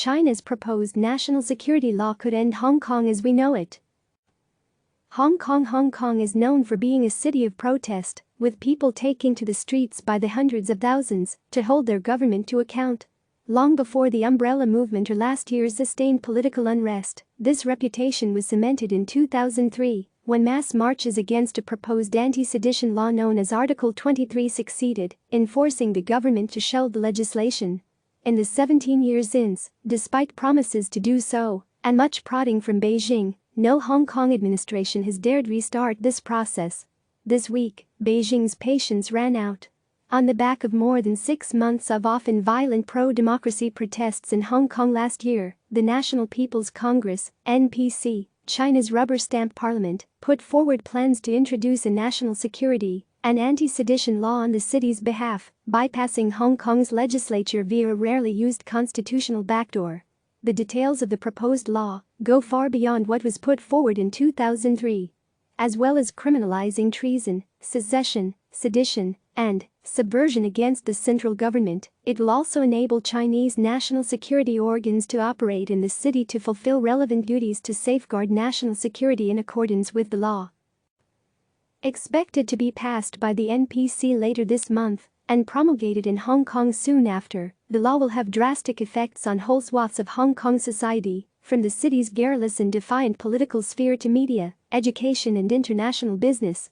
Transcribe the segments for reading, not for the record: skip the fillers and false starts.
China's proposed national security law could end Hong Kong as we know it. Hong Kong is known for being a city of protest, with people taking to the streets by the hundreds of thousands to hold their government to account. Long before the umbrella movement or last year's sustained political unrest, this reputation was cemented in 2003, when mass marches against a proposed anti-sedition law known as Article 23 succeeded in forcing the government to shelve the legislation. In the 17 years since, despite promises to do so, and much prodding from Beijing, no Hong Kong administration has dared restart this process. This week, Beijing's patience ran out. On the back of more than 6 months of often violent pro-democracy protests in Hong Kong last year, the National People's Congress, NPC, China's rubber-stamp parliament, put forward plans to introduce a national security and anti-sedition law on the city's behalf, bypassing Hong Kong's legislature via a rarely used constitutional backdoor. The details of the proposed law go far beyond what was put forward in 2003. As well as criminalizing treason, secession, sedition, and subversion against the central government, it will also enable Chinese national security organs to operate in the city to fulfill relevant duties to safeguard national security in accordance with the law. Expected to be passed by the NPC later this month and promulgated in Hong Kong soon after, the law will have drastic effects on whole swaths of Hong Kong society, from the city's garrulous and defiant political sphere to media, education and international business.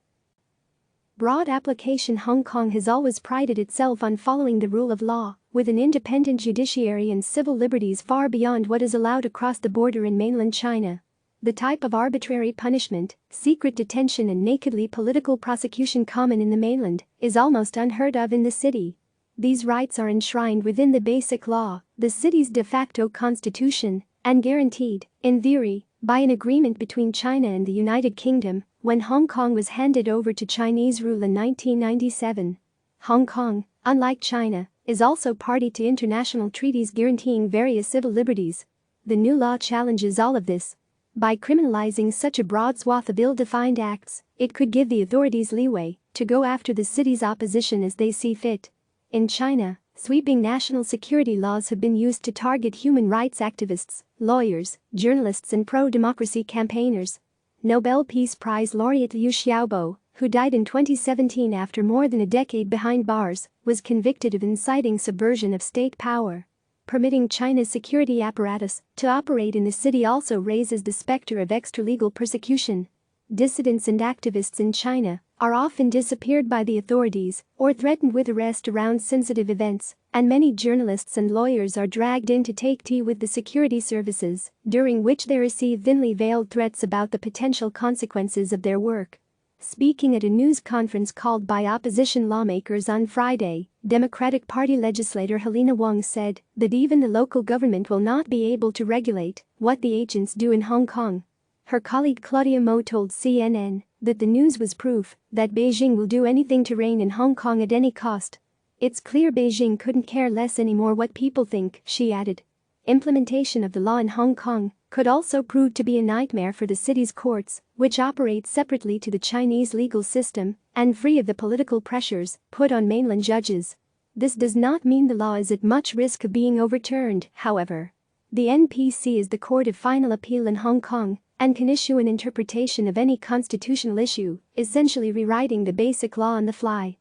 Broad application. Hong Kong has always prided itself on following the rule of law, with an independent judiciary and civil liberties far beyond what is allowed across the border in mainland China. The type of arbitrary punishment, secret detention and nakedly political prosecution common in the mainland is almost unheard of in the city. These rights are enshrined within the Basic Law, the city's de facto constitution, and guaranteed, in theory, by an agreement between China and the United Kingdom when Hong Kong was handed over to Chinese rule in 1997. Hong Kong, unlike China, is also party to international treaties guaranteeing various civil liberties. The new law challenges all of this. By criminalizing such a broad swath of ill-defined acts, it could give the authorities leeway to go after the city's opposition as they see fit. In China, sweeping national security laws have been used to target human rights activists, lawyers, journalists and pro-democracy campaigners. Nobel Peace Prize laureate Liu Xiaobo, who died in 2017 after more than a decade behind bars, was convicted of inciting subversion of state power. Permitting China's security apparatus to operate in the city also raises the specter of extralegal persecution. Dissidents and activists in China are often disappeared by the authorities or threatened with arrest around sensitive events, and many journalists and lawyers are dragged in to take tea with the security services, during which they receive thinly veiled threats about the potential consequences of their work. Speaking at a news conference called by opposition lawmakers on Friday, Democratic Party legislator Helena Wang said that even the local government will not be able to regulate what the agents do in Hong Kong. Her colleague Claudia Mo told CNN that the news was proof that Beijing will do anything to reign in Hong Kong at any cost. It's clear Beijing couldn't care less anymore what people think, she added. Implementation of the law in Hong Kong could also prove to be a nightmare for the city's courts, which operate separately to the Chinese legal system and free of the political pressures put on mainland judges. This does not mean the law is at much risk of being overturned, however. The NPC is the court of final appeal in Hong Kong and can issue an interpretation of any constitutional issue, essentially rewriting the Basic Law on the fly.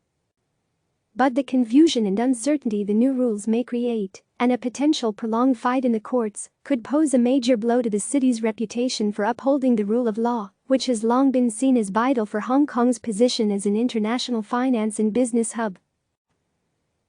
But the confusion and uncertainty the new rules may create, and a potential prolonged fight in the courts, could pose a major blow to the city's reputation for upholding the rule of law, which has long been seen as vital for Hong Kong's position as an international finance and business hub.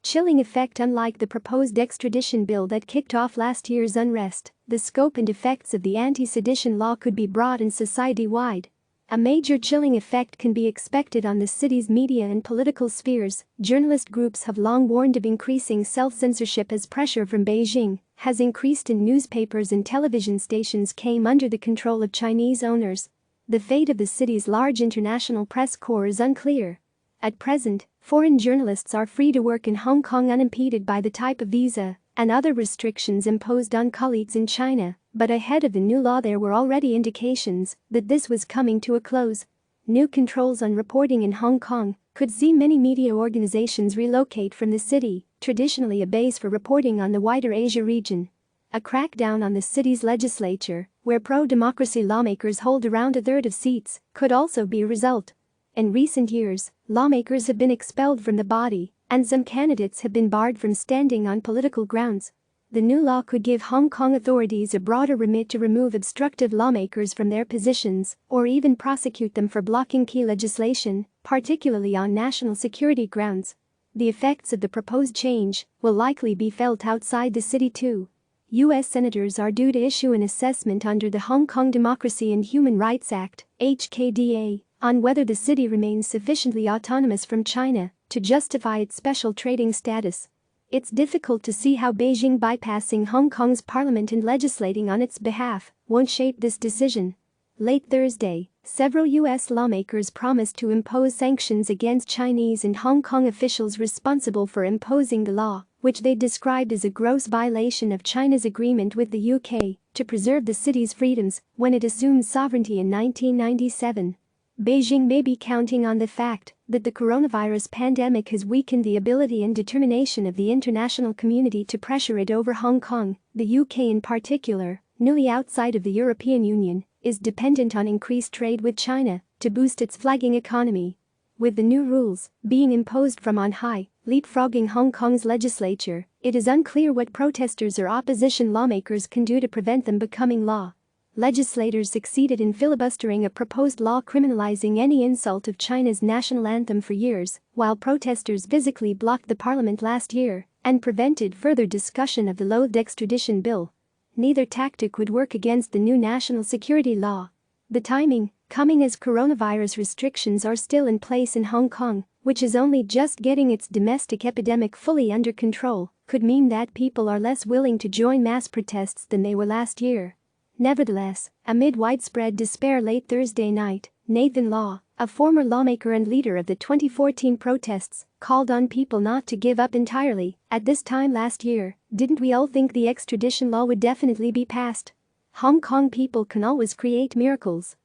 Chilling effect. Unlike the proposed extradition bill that kicked off last year's unrest, the scope and effects of the anti-sedition law could be broad and society-wide. A major chilling effect can be expected on the city's media and political spheres. Journalist groups have long warned of increasing self-censorship as pressure from Beijing has increased and newspapers and television stations came under the control of Chinese owners. The fate of the city's large international press corps is unclear. At present, foreign journalists are free to work in Hong Kong unimpeded by the type of visa and other restrictions imposed on colleagues in China, but ahead of the new law there were already indications that this was coming to a close. New controls on reporting in Hong Kong could see many media organizations relocate from the city, traditionally a base for reporting on the wider Asia region. A crackdown on the city's legislature, where pro-democracy lawmakers hold around a third of seats, could also be a result. In recent years, lawmakers have been expelled from the body, and some candidates have been barred from standing on political grounds. The new law could give Hong Kong authorities a broader remit to remove obstructive lawmakers from their positions or even prosecute them for blocking key legislation, particularly on national security grounds. The effects of the proposed change will likely be felt outside the city too. U.S. senators are due to issue an assessment under the Hong Kong Democracy and Human Rights Act, HKDA, on whether the city remains sufficiently autonomous from China to justify its special trading status. It's difficult to see how Beijing bypassing Hong Kong's parliament and legislating on its behalf won't shape this decision. Late Thursday, several U.S. lawmakers promised to impose sanctions against Chinese and Hong Kong officials responsible for imposing the law, which they described as a gross violation of China's agreement with the UK to preserve the city's freedoms when it assumed sovereignty in 1997. Beijing may be counting on the fact that the coronavirus pandemic has weakened the ability and determination of the international community to pressure it over Hong Kong. The UK in particular, newly outside of the European Union, is dependent on increased trade with China to boost its flagging economy. With the new rules being imposed from on high, leapfrogging Hong Kong's legislature, it is unclear what protesters or opposition lawmakers can do to prevent them becoming law. Legislators succeeded in filibustering a proposed law criminalizing any insult of China's national anthem for years, while protesters physically blocked the parliament last year and prevented further discussion of the loathed extradition bill. Neither tactic would work against the new national security law. The timing, coming as coronavirus restrictions are still in place in Hong Kong, which is only just getting its domestic epidemic fully under control, could mean that people are less willing to join mass protests than they were last year. Nevertheless, amid widespread despair late Thursday night, Nathan Law, a former lawmaker and leader of the 2014 protests, called on people not to give up entirely. At this time last year, didn't we all think the extradition law would definitely be passed? Hong Kong people can always create miracles.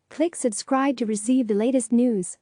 Click subscribe to receive the latest news.